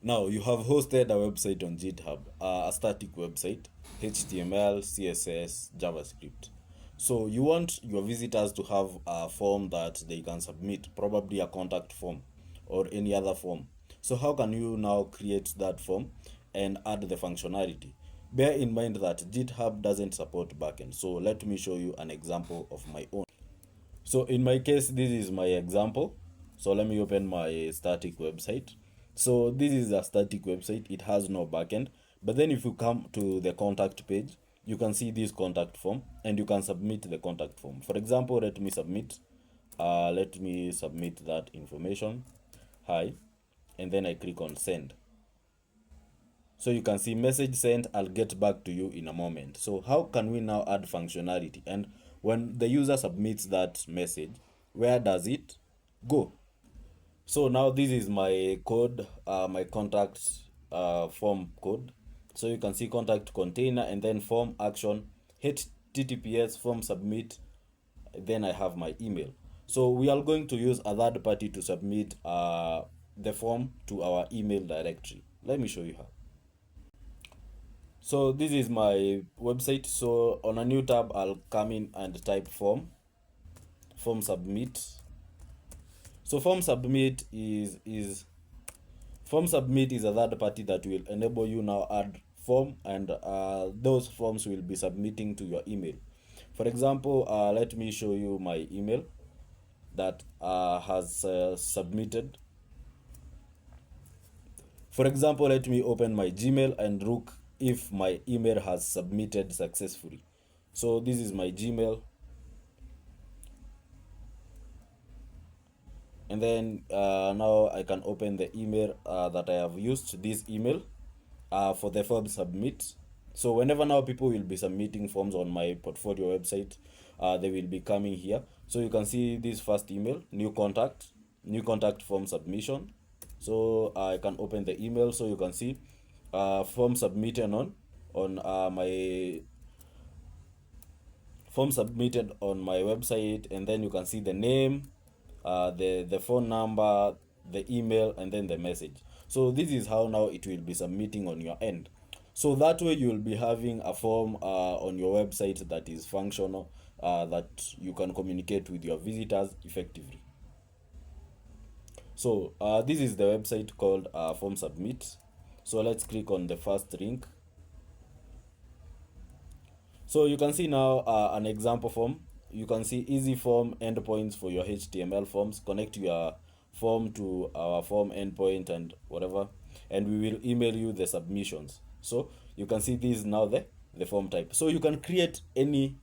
Now you have hosted a website on GitHub, a static website, HTML, CSS, JavaScript. So you want your visitors to have a form that they can submit, probably a contact form or any other form. So how can you now create that form and add the functionality? Bear in mind that GitHub doesn't support backend. So let me show you an example of my own. So in my case, this is my example. So let me open my static website. So this is a static website. It has no backend. But then if you come to the contact page, you can see this contact form and you can submit the contact form. For example, let me submit that information. Hi. And then I click on send. So you can see message sent, I'll get back to you in a moment. So how can we now add functionality? And when the user submits that message, where does it go? So now this is my code, my contact form code. So you can see contact container and then form action, HTTPS form submit. Then I have my email. So we are going to use a third party to submit the form to our email directory. Let me show you how. So this is my website. So on a new tab, I'll come in and type form submit. So form submit is a third party that will enable you now add form, and those forms will be submitting to your email. For example, let me show you my email that has submitted. For example, let me open my Gmail and look if my email has submitted successfully. So this is my Gmail. And then now I can open the email that I have used, this email for the form submit. So whenever now people will be submitting forms on my portfolio website, they will be coming here. So you can see this first email, new contact form submission. So I can open the email, so you can see form submitted on my form submitted on my website, and then you can see the name, the phone number, the email, and then the message. So this is how now it will be submitting on your end. So that way you will be having a form on your website that is functional, that you can communicate with your visitors effectively. So this is the website called form submit. So let's click on the first link. So you can see now an example form. You can see easy form endpoints for your HTML forms. Connect your form to our form endpoint and whatever, and we will email you the submissions. So you can see this is now the form type. So you can create any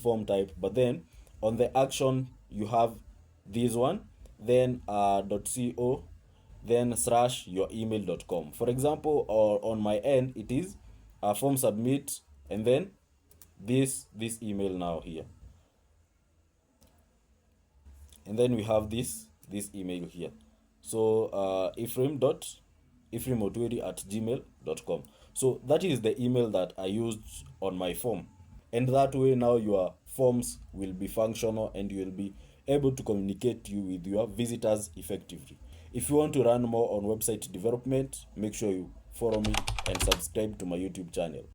form type, but then on the action you have this one, then .co, then /youremail.com. For example, or on my end it is form submit, and then this email now here, and then we have this email here. So ephraim.otweri@gmail.com. so that is the email that I used on my form, and that way now your forms will be functional and you will be able to communicate with your visitors effectively. If you want to learn more on website development, make sure you follow me and subscribe to my YouTube channel.